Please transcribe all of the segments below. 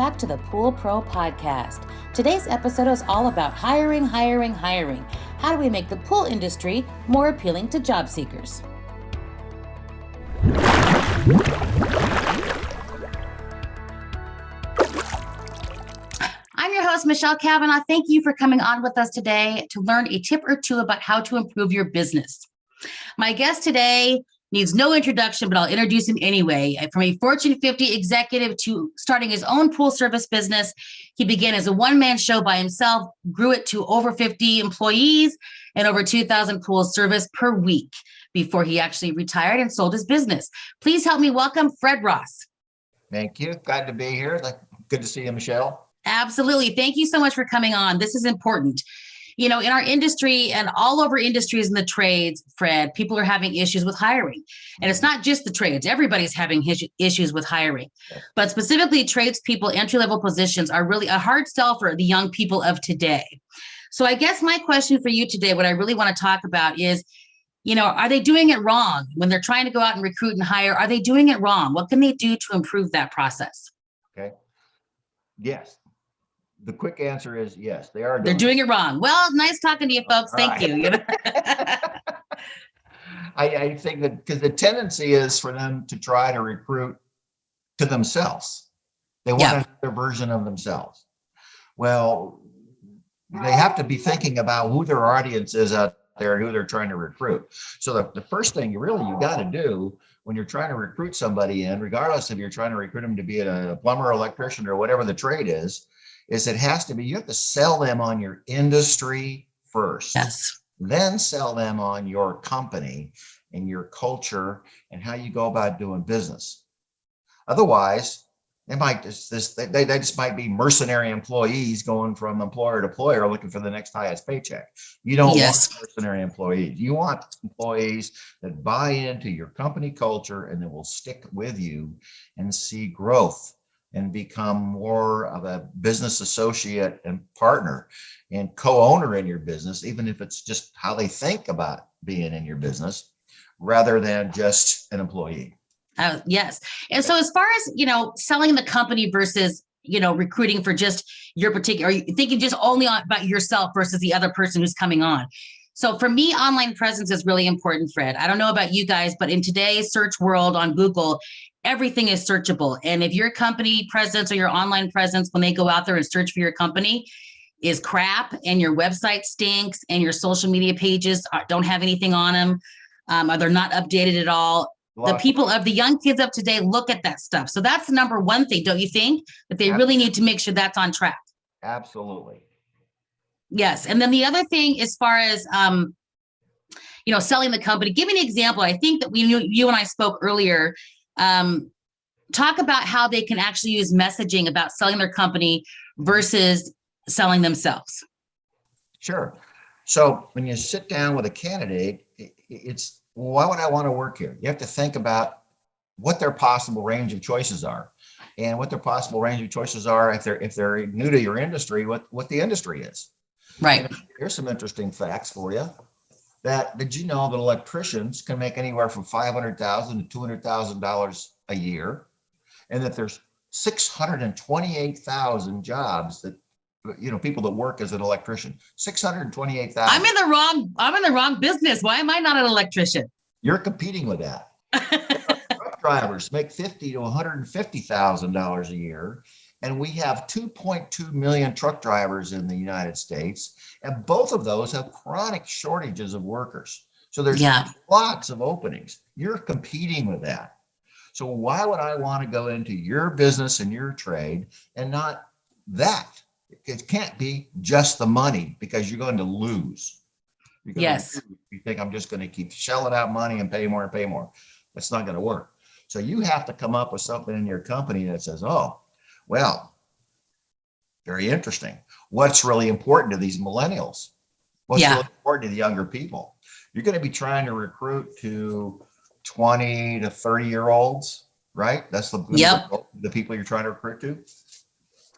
back to the Pool Pro Podcast. Today's episode is all about hiring. How do we make the pool industry more appealing to job seekers? I'm your host, Michelle Kavanaugh. Thank you for coming on with us today to learn a tip or two about how to improve your business. My guest today needs no introduction, but I'll introduce him anyway. From a Fortune 50 executive to starting his own pool service business, he began as a one-man show by himself, grew it to over 50 employees and over 2,000 pools serviced per week before he actually retired and sold his business. Please help me welcome Fred Ross. Thank you. Glad to be here. Good to see you, Michelle. Absolutely. Thank you so much for coming on. This is important. You know, in our industry and all over industries in the trades, Fred, people are having issues with hiring. And it's not just the trades. Everybody's having issues with hiring. But specifically, tradespeople, entry-level positions are really a hard sell for the young people of today. So I guess my question for you today, what I really want to talk about is, you know, are they doing it wrong when they're trying to go out and recruit and hire? Are they doing it wrong? What can they do to improve that process? Okay. Yes. The quick answer is yes, they are. They're doing it wrong. Well, nice talking to you, folks. Thank you. I think that because the tendency is for them to try to recruit to themselves. They want another version of themselves. Well, they have to be thinking about who their audience is out there and who they're trying to recruit. So the first thing you got to do when you're trying to recruit somebody in, regardless if you're trying to recruit them to be a plumber, electrician, or whatever the trade is it has to be, you have to sell them on your industry first. Yes. Then sell them on your company and your culture and how you go about doing business. Otherwise, they just might be mercenary employees going from employer to employer looking for the next highest paycheck. You don't want mercenary employees. You want employees that buy into your company culture and that will stick with you and see growth and become more of a business associate and partner and co-owner in your business, even if it's just how they think about being in your business rather than just an employee. Yes. And so as far as, you know, selling the company versus, you know, recruiting for just your particular, are you thinking just only about yourself versus the other person who's coming on? So for me, online presence is really important, Fred. I don't know about you guys, but in today's search world on Google, everything is searchable. And if your company presence or your online presence, when they go out there and search for your company, is crap and your website stinks and your social media pages don't have anything on them, or they're not updated at all, the people of the young kids of today look at that stuff. So that's the number one thing, don't you think? That they really need to make sure that's on track. Absolutely. Yes. And then the other thing, as far as, you know, selling the company, give me an example. I think that you and I spoke earlier. Talk about how they can actually use messaging about selling their company versus selling themselves. Sure. So when you sit down with a candidate, it's, why would I want to work here? You have to think about what their possible range of choices are and what their possible range of choices are if they're new to your industry, what the industry is. Right. And here's some interesting facts for you. Did you know that electricians can make anywhere from $500,000 to $200,000 a year, and that there's 628,000 jobs that, you know, people that work as an electrician, 628,000. I'm in the wrong business. Why am I not an electrician? You're competing with that. Truck drivers make $50,000 to $150,000 a year. And we have 2.2 million truck drivers in the United States. And both of those have chronic shortages of workers. So there's lots of openings. You're competing with that. So why would I want to go into your business and your trade and not that? It can't be just the money, because you're going to lose. Yes. You think I'm just going to keep shelling out money and pay more and pay more. That's not going to work. So you have to come up with something in your company that says, oh, well, very interesting. What's really important to these millennials? What's really important to the younger people? You're going to be trying to recruit to 20 to 30-year-olds, right? That's the people you're trying to recruit to.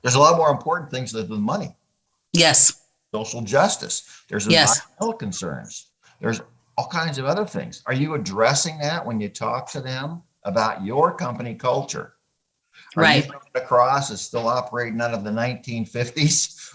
There's a lot more important things than money. Yes. Social justice. There's environmental concerns. There's all kinds of other things. Are you addressing that when you talk to them about your company culture? Are you Right. coming across as still operating out of the 1950s?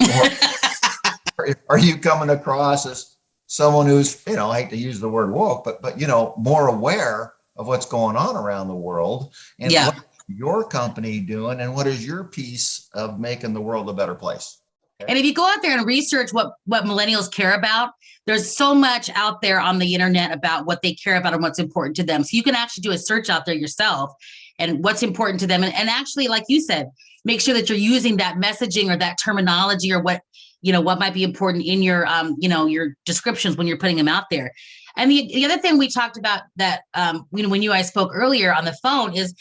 Or are you coming across as someone who's, I hate to use the word woke, but more aware of what's going on around the world, and Yeah. what your company doing, and what is your piece of making the world a better place? Okay? And if you go out there and research what millennials care about, there's so much out there on the internet about what they care about and what's important to them. So you can actually do a search out there yourself and what's important to them. And actually, like you said, make sure that you're using that messaging or that terminology or what might be important in your, your descriptions when you're putting them out there. And the other thing we talked about that, when you and I spoke earlier on the phone is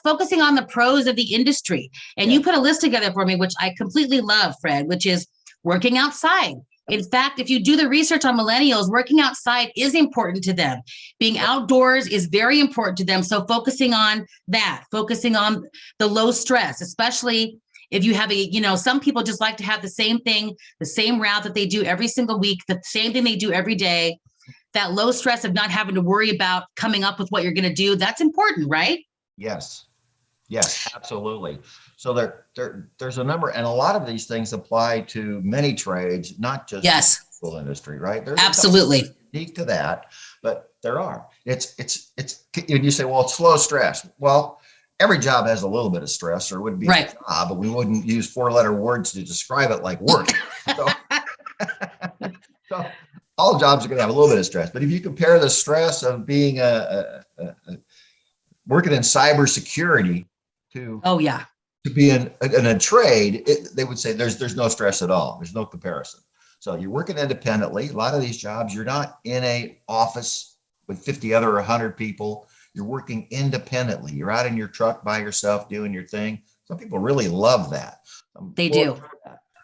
focusing on the pros of the industry. And you put a list together for me, which I completely love, Fred, which is working outside. In fact, if you do the research on millennials, working outside is important to them. Being outdoors is very important to them. So focusing on that, focusing on the low stress, especially if you have some people just like to have the same thing, the same route that they do every single week, the same thing they do every day. That low stress of not having to worry about coming up with what you're going to do, that's important, right? Yes. Yes, absolutely. So there's a number, and a lot of these things apply to many trades, not just Yes, the school industry, right? There's absolutely. unique to that, but there are. It's and you say, well, it's low stress. Well, every job has a little bit of stress, or it would be Right. a job, but we wouldn't use 4-letter words to describe it like work. So, so all jobs are going to have a little bit of stress, but if you compare the stress of being working in cybersecurity to Oh yeah. to be in a trade, they would say there's no stress at all. There's no comparison. So you're working independently. A lot of these jobs, you're not in a office with 50 other 100 people. You're working independently. You're out in your truck by yourself doing your thing. Some people really love that. They do.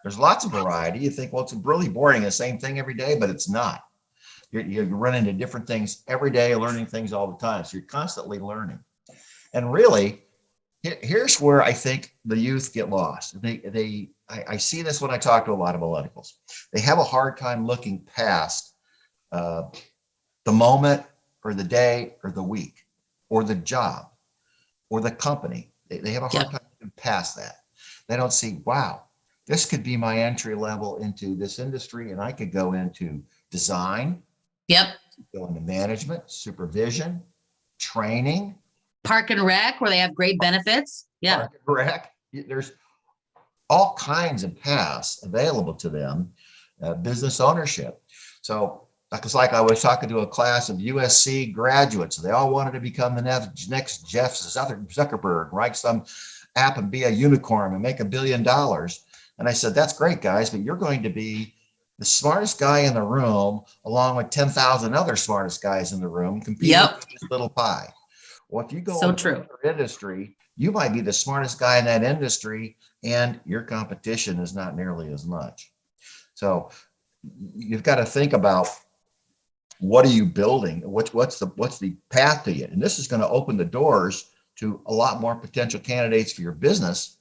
There's lots of variety. You think, well, it's really boring, the same thing every day, but it's not. You run into different things every day, learning things all the time. So you're constantly learning. And really, here's where I think the youth get lost. I see this when I talk to a lot of millennials. They have a hard time looking past the moment or the day or the week or the job or the company. They have a hard time looking past that. They don't see, wow, this could be my entry level into this industry, and I could go into design, go into management, supervision, training, Park and Rec, where they have great benefits. Yeah. Park and Rec. There's all kinds of paths available to them, business ownership. So, like I was talking to a class of USC graduates, they all wanted to become the next Jeff Zuckerberg, write some app and be a unicorn and make $1 billion. And I said, that's great, guys, but you're going to be the smartest guy in the room, along with 10,000 other smartest guys in the room, competing for this little pie. Well, if you go into another industry, you might be the smartest guy in that industry, and your competition is not nearly as much. So you've got to think about, what are you building? What's the path to it? And this is going to open the doors to a lot more potential candidates for your business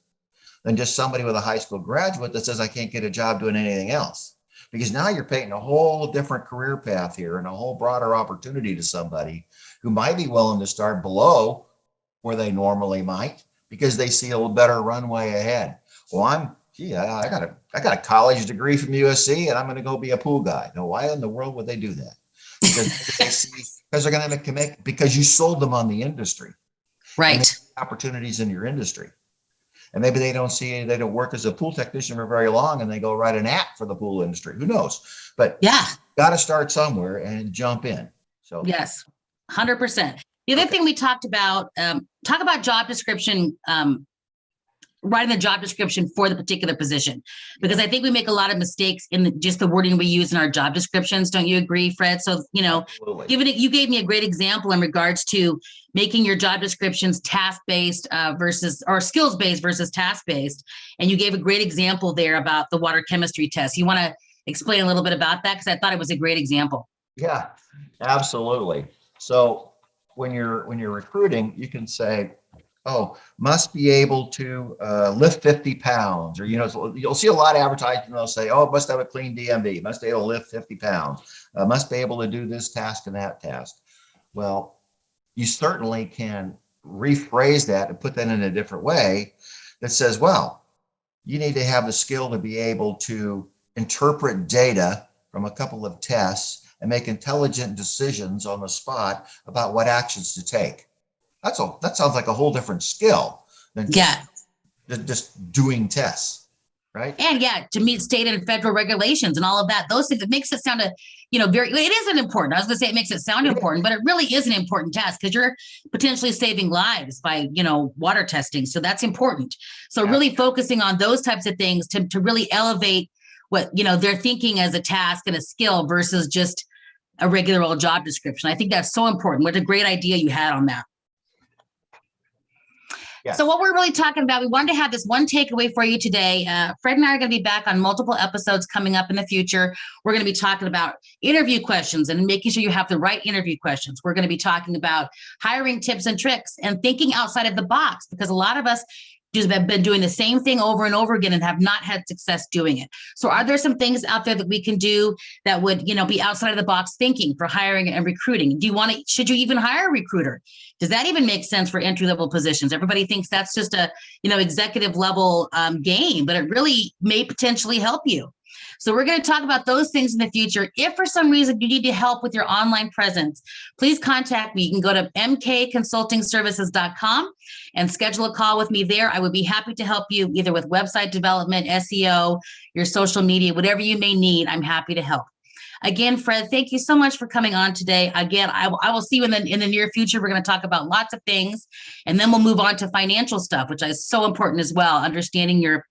than just somebody with a high school graduate that says, I can't get a job doing anything else. Because now you're painting a whole different career path here and a whole broader opportunity to somebody who might be willing to start below where they normally might, because they see a little better runway ahead. Well, I got a college degree from USC, and I'm going to go be a pool guy. Now, why in the world would they do that? Because they're going to commit, because you sold them on the industry, right? Opportunities in your industry. And maybe they don't work as a pool technician for very long, and they go write an app for the pool industry. Who knows? But got to start somewhere and jump in. So yes, 100%. The other thing we talk about job description, writing the job description for the particular position, because I think we make a lot of mistakes in just the wording we use in our job descriptions. Don't you agree, Fred? So, you gave me a great example in regards to making your job descriptions task-based or skills-based versus task-based. And you gave a great example there about the water chemistry test. You want to explain a little bit about that? Because I thought it was a great example. Yeah, absolutely. So when you're recruiting, you can say, must be able to lift 50 pounds, or, you'll see a lot of advertising. They'll say, must have a clean DMV, must be able to lift 50 pounds, must be able to do this task and that task. Well, you certainly can rephrase that and put that in a different way that says, well, you need to have the skill to be able to interpret data from a couple of tests and make intelligent decisions on the spot about what actions to take. That sounds like a whole different skill than just doing tests, right? And to meet state and federal regulations and all of that, those things, it makes it sound it isn't important. I was going to say it makes it sound important, but it really is an important task because you're potentially saving lives by, water testing. So that's important. So really focusing on those types of things to really elevate what, they're thinking as a task and a skill versus just a regular old job description. I think that's so important. What a great idea you had on that. So what we're really talking about, we wanted to have this one takeaway for you today. Fred and I are going to be back on multiple episodes coming up in the future. We're going to be talking about interview questions and making sure you have the right interview questions. We're going to be talking about hiring tips and tricks and thinking outside of the box, because a lot of us just have been doing the same thing over and over again and have not had success doing it. So are there some things out there that we can do that would, be outside of the box thinking for hiring and recruiting? Should you even hire a recruiter? Does that even make sense for entry-level positions? Everybody thinks that's just a, executive level game, but it really may potentially help you. So we're going to talk about those things in the future. If for some reason you need help with your online presence, please contact me. You can go to mkconsultingservices.com and schedule a call with me there. I would be happy to help you either with website development, SEO, your social media, whatever you may need. I'm happy to help. Again, Fred, thank you so much for coming on today. Again, I will see you in the near future. We're going to talk about lots of things, and then we'll move on to financial stuff, which is so important as well, understanding your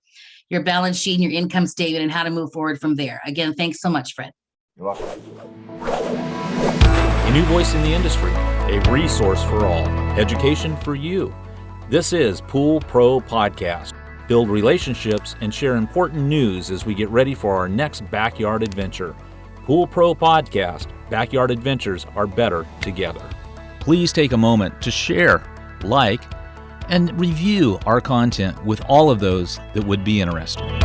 balance sheet and your income statement and how to move forward from there. Again, thanks so much, Fred. You're welcome. A new voice in the industry, a resource for all, education for you. This is Pool Pro Podcast. Build relationships and share important news as we get ready for our next backyard adventure. Pool Pro Podcast. Backyard adventures are better together. Please take a moment to share, like, and review our content with all of those that would be interested.